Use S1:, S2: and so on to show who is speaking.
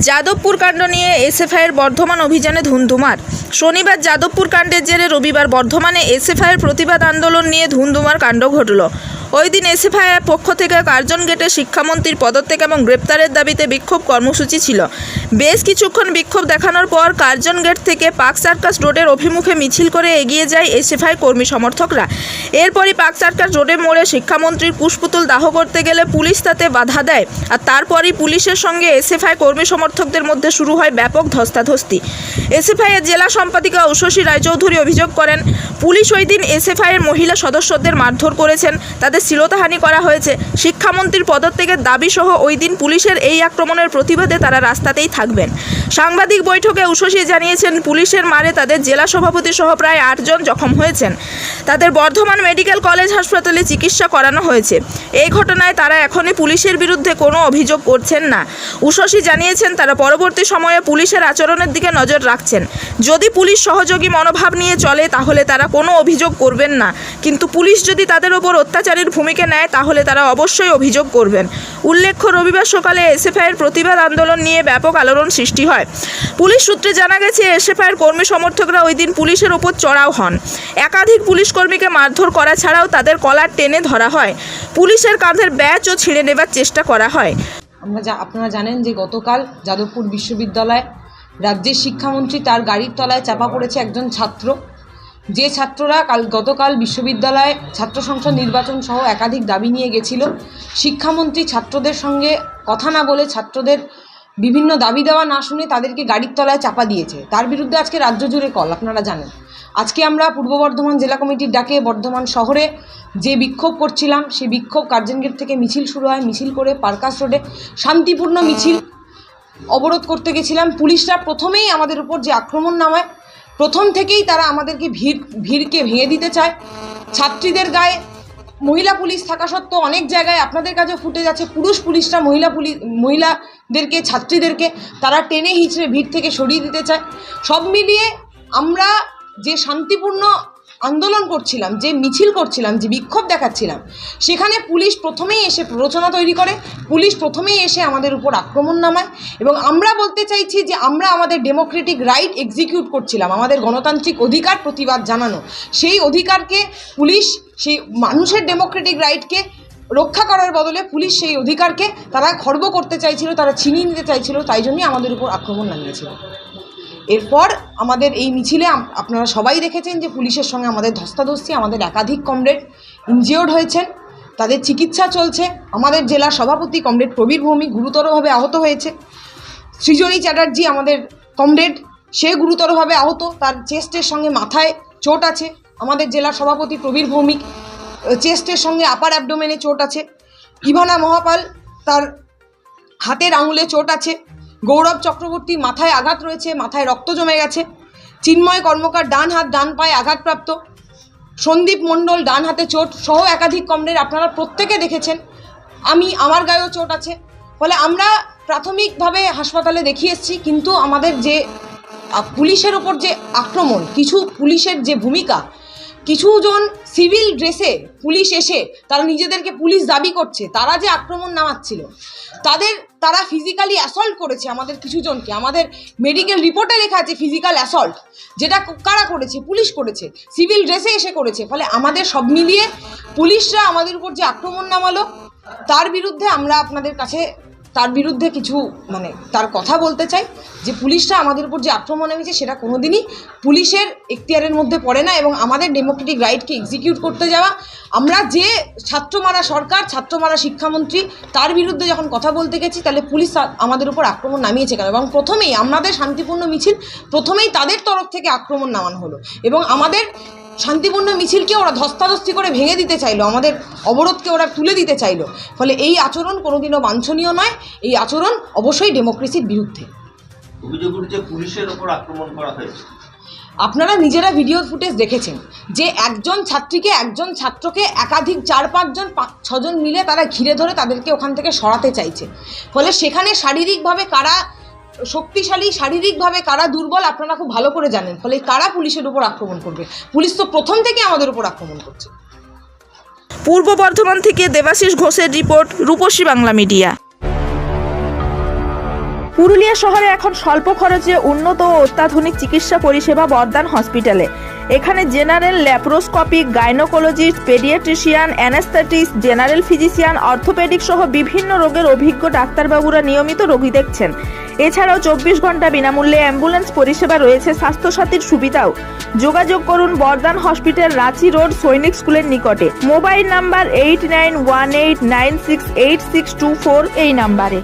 S1: যাদবপুর কাণ্ড নিয়ে এসএফআইয়ের বর্ধমান অভিযানে ধুন্ধুমার। শনিবার যাদবপুর কাণ্ডের জেরে রবিবার বর্ধমানে এসএফআইয়ের প্রতিবাদ আন্দোলন নিয়ে ধুন্ধুমার কাণ্ড ঘটল। ওই দিন এসএফআইয়ের পক্ষ থেকে কার্জন গেটে শিক্ষামন্ত্রীর পদত্যাগ এবং গ্রেপ্তারের দাবিতে বিক্ষোভ কর্মসূচি ছিল। বেশ কিছুক্ষণ বিক্ষোভ দেখানোর পর কার্জন গেট থেকে পার্ক সার্কাস রোডের অভিমুখে মিছিল করে এগিয়ে যায় এসএফআই কর্মী সমর্থকরা। এরপরই পার্ক সার্কাস রোডের মোড়ে শিক্ষামন্ত্রীর কুশপুতুল দাহ করতে গেলে পুলিশ তাতে বাধা দেয়, আর তারপরই পুলিশের সঙ্গে এসএফআই কর্মী সমর্থকদের মধ্যে শুরু হয় ব্যাপক ধস্তাধস্তি। এসএফআইয়ের জেলা সম্পাদিকা উষসী রায়চৌধুরী অভিযোগ করেন, পুলিশ ওই দিন এসএফআইয়ের মহিলা সদস্যদের মারধর করেছেন, তাদের শ্লীলতাহানি করা হয়েছে। শিক্ষামন্ত্রীর পদত্যাগের দাবি সহ ওই দিন পুলিশের এই আক্রমণের প্রতিবাদে তারা রাস্তাতেই থাকবেন। সাংবাদিক বৈঠকে উষসী জানিয়েছেন, পুলিশের মারে তাদের জেলা সভাপতি সহ প্রায় 8 জন জখম হয়েছেন। তাদের বর্ধমান মেডিকেল কলেজ হাসপাতালে চিকিৎসা করানো হয়েছে। এই ঘটনায় তারা এখনই পুলিশের বিরুদ্ধে কোনো অভিযোগ করছেন না। উষসী জানিয়েছেন, তারা পরবর্তী সময়ে পুলিশের আচরণের দিকে নজর রাখছেন। যদি পুলিশ সহযোগী মনোভাব নিয়ে চলে তাহলে তারা কোনো অভিযোগ করবেন না, কিন্তু পুলিশ যদি তাদের ওপর অত্যাচারের ভূমিকা নেয় তাহলে তারা অবশ্যই অভিযোগ করবেন। উল্লেখ্য, রবিবার সকালে এসএফআইয়ের প্রতিবাদ আন্দোলন নিয়ে ব্যাপক আলোড়ন সৃষ্টি হয়। পুলিশ সূত্রে জানা গেছে, এসএফআইয়ের কর্মী সমর্থকরা ওই দিন পুলিশের ওপর চড়াও হন। একাধিক পুলিশ কর্মীকে মারধর করা ছাড়াও তাদের কলার টেনে ধরা হয়। পুলিশের কাঁধের ব্যাজও ছিঁড়ে নেবার চেষ্টা করা হয়।
S2: আপনারা জানেন যে গতকাল যাদবপুর বিশ্ববিদ্যালয় রাজ্যের শিক্ষামন্ত্রী তার গাড়ির তলায় চাপা পড়েছে একজন ছাত্র। যে ছাত্ররা গতকাল বিশ্ববিদ্যালয়ে ছাত্র সংসদ নির্বাচন সহ একাধিক দাবি নিয়ে গেছিল, শিক্ষামন্ত্রী ছাত্রদের সঙ্গে কথা না বলে, ছাত্রদের বিভিন্ন দাবি দেওয়া না শুনে তাদেরকে গাড়ির তলায় চাপা দিয়েছে। তার বিরুদ্ধে আজকে রাজ্য জুড়ে কল, আপনারা জানেন। আজকে আমরা পূর্ব বর্ধমান জেলা কমিটির ডাকে বর্ধমান শহরে যে বিক্ষোভ করছিলাম, সেই বিক্ষোভ কার্জন গেট থেকে মিছিল শুরু হয়। মিছিল করে পার্কাস রোডে শান্তিপূর্ণ মিছিল অবরোধ করতে গেছিলাম। পুলিশরা প্রথমেই আমাদের উপর যে আক্রমণ নামায়, প্রথম থেকেই তারা আমাদেরকে ভিড়কে ভেঙে দিতে চায়। ছাত্রীদের গায়ে মহিলা পুলিশ থাকা সত্ত্বেও অনেক জায়গায় আপনাদের কাছে ফুটে যাচ্ছে পুলিশরা মহিলাদেরকে, ছাত্রীদেরকে তারা টেনে হিঁচড়ে ভিড় থেকে সরিয়ে দিতে চায়। সব মিলিয়ে আমরা যে শান্তিপূর্ণ আন্দোলন করছিলাম, যে মিছিল করছিলাম, যে বিক্ষোভ দেখাচ্ছিলাম, সেখানে পুলিশ প্রথমেই এসে প্ররোচনা তৈরি করে, পুলিশ প্রথমেই এসে আমাদের উপর আক্রমণ নামায়। এবং আমরা বলতে চাইছি যে আমরা আমাদের ডেমোক্রেটিক রাইট এক্সিকিউট করছিলাম, আমাদের গণতান্ত্রিক অধিকার প্রতিবাদ জানানো, সেই অধিকারকে পুলিশ, সেই মানুষের ডেমোক্রেটিক রাইটকে রক্ষা করার বদলে পুলিশ সেই অধিকারকে তারা খর্ব করতে চাইছিল, তারা ছিনিয়ে নিতে চাইছিল। তাই জন্যই আমাদের উপর আক্রমণ নামিয়েছিল। এরপর আমাদের এই মিছিলে আপনারা সবাই দেখেছেন যে পুলিশের সঙ্গে আমাদের ধস্তাধস্তি, আমাদের একাধিক কমরেড ইনজিওর্ড হয়েছেন, তাদের চিকিৎসা চলছে। আমাদের জেলা সভাপতি কমরেড প্রবীর ভৌমিক গুরুতরভাবে আহত হয়েছে। সৃজনী চ্যাটার্জি আমাদের কমরেড, সে গুরুতরভাবে আহত, তার চেস্টের সঙ্গে মাথায় চোট আছে। আমাদের জেলা সভাপতি প্রবীর ভৌমিক চেস্টের সঙ্গে আপার অ্যাবডোমেনে চোট আছে। ইভানা মহাপাল, তার হাতের আঙুলে চোট আছে। গৌরব চক্রবর্তী মাথায় আঘাত রয়েছে, মাথায় রক্ত জমে গেছে। চিন্ময় কর্মকার ডান হাত ডান পায়ে আঘাতপ্রাপ্ত। সন্দীপ মণ্ডল ডান হাতে চোট সহ একাধিক কমরেড আপনারা প্রত্যেকে দেখেছেন। আমার গায়েও চোট আছে। ফলে আমরা প্রাথমিকভাবে হাসপাতালে দেখিয়ে এসেছি, কিন্তু আমাদের যে পুলিশের ওপর যে আক্রমণ, কিছু পুলিশের যে ভূমিকা, কিছুজন সিভিল ড্রেসে পুলিশ এসে তারা নিজেদেরকে পুলিশ দাবি করছে, তারা যে আক্রমণ নামাচ্ছিল, তারা ফিজিক্যালি অ্যাসল্ট করেছে আমাদের কিছুজনকে। আমাদের মেডিকেল রিপোর্টে লেখা আছে ফিজিক্যাল অ্যাসল্ট, যেটা কারা করেছে? পুলিশ করেছে, সিভিল ড্রেসে এসে করেছে। ফলে আমাদের সব মিলিয়ে পুলিশরা আমাদের উপর যে আক্রমণ নামালো, তার বিরুদ্ধে আমরা আপনাদের কাছে তার বিরুদ্ধে কিছু তার কথা বলতে চাই যে পুলিশরা আমাদের উপর যে আক্রমণ হয়েছে সেটা কোনোদিনই পুলিশের এখতিয়ারের মধ্যে পড়ে না। এবং আমাদের ডেমোক্রেটিক রাইটকে এক্সিকিউট করতে যাওয়া, আমরা যে ছাত্রমারা সরকার, ছাত্রমারা শিক্ষামন্ত্রী, তার বিরুদ্ধে যখন কথা বলতে গেছি, তাহলে পুলিশ আমাদের উপর আক্রমণ নামিয়েছে কেন? এবং প্রথমেই আমাদের শান্তিপূর্ণ মিছিল, প্রথমেই তাদের তরফ থেকে আক্রমণ নামানো হলো এবং আমাদের শান্তিপূর্ণ মিছিলকে ওরা ধস্তাধস্তি করে ভেঙে দিতে চাইলো, আমাদের অবরোধকে ওরা তুলে দিতে চাইলো। ফলে এই আচরণ কোনোদিনও বাঞ্ছনীয় নয়, এই আচরণ অবশ্যই ডেমোক্রেসির বিরুদ্ধে।
S3: অভিযোগ উঠেছে পুলিশের ওপর আক্রমণ করা হয়েছে।
S2: আপনারা নিজেরা ভিডিও ফুটেজ দেখেছেন যে একজন ছাত্রীকে, একজন ছাত্রকে একাধিক 4-5 জন 6 জন মিলে তারা ঘিরে ধরে তাদেরকে ওখান থেকে সরাতে চাইছে। ফলে সেখানে শারীরিকভাবে কারা শক্তিশালী, শারীরিকভাবে কারা দুর্বল আপনারা খুব ভালো করে জানেন। ফলে কারা পুলিশের উপর আক্রমণ করবে? পুলিশ তো প্রথম থেকে আমাদের উপর আক্রমণ করছে।
S1: পূর্ব বর্ধমান থেকে দেবাশিস ঘোষের রিপোর্ট, রূপসী বাংলা মিডিয়া। পুরুলিয়া শহরে এখন স্বল্প খরচে উন্নত ও অত্যাধুনিক চিকিৎসা পরিষেবা বর্ধমান হসপিটালে। এখানে general, laparoscopic, gynaecologist, paediatrician, anaesthetist, general physician, orthopaedic সহ বিভিন্ন রোগের অভিজ্ঞ ডাক্তারবাবুরা নিয়মিত রোগী দেখছেন। এছাড়াও 24 ঘন্টা বিনামূল্যে অ্যাম্বুলেন্স পরিষেবা রয়েছে, স্বাস্থ্যসাথীর সুবিধাও। যোগাযোগ করুন বর্ধমান হসপিটাল, রাঁচি রোড, সৈনিক স্কুলের নিকটে। মোবাইল নাম্বার 8918968624 এই নাম্বারে।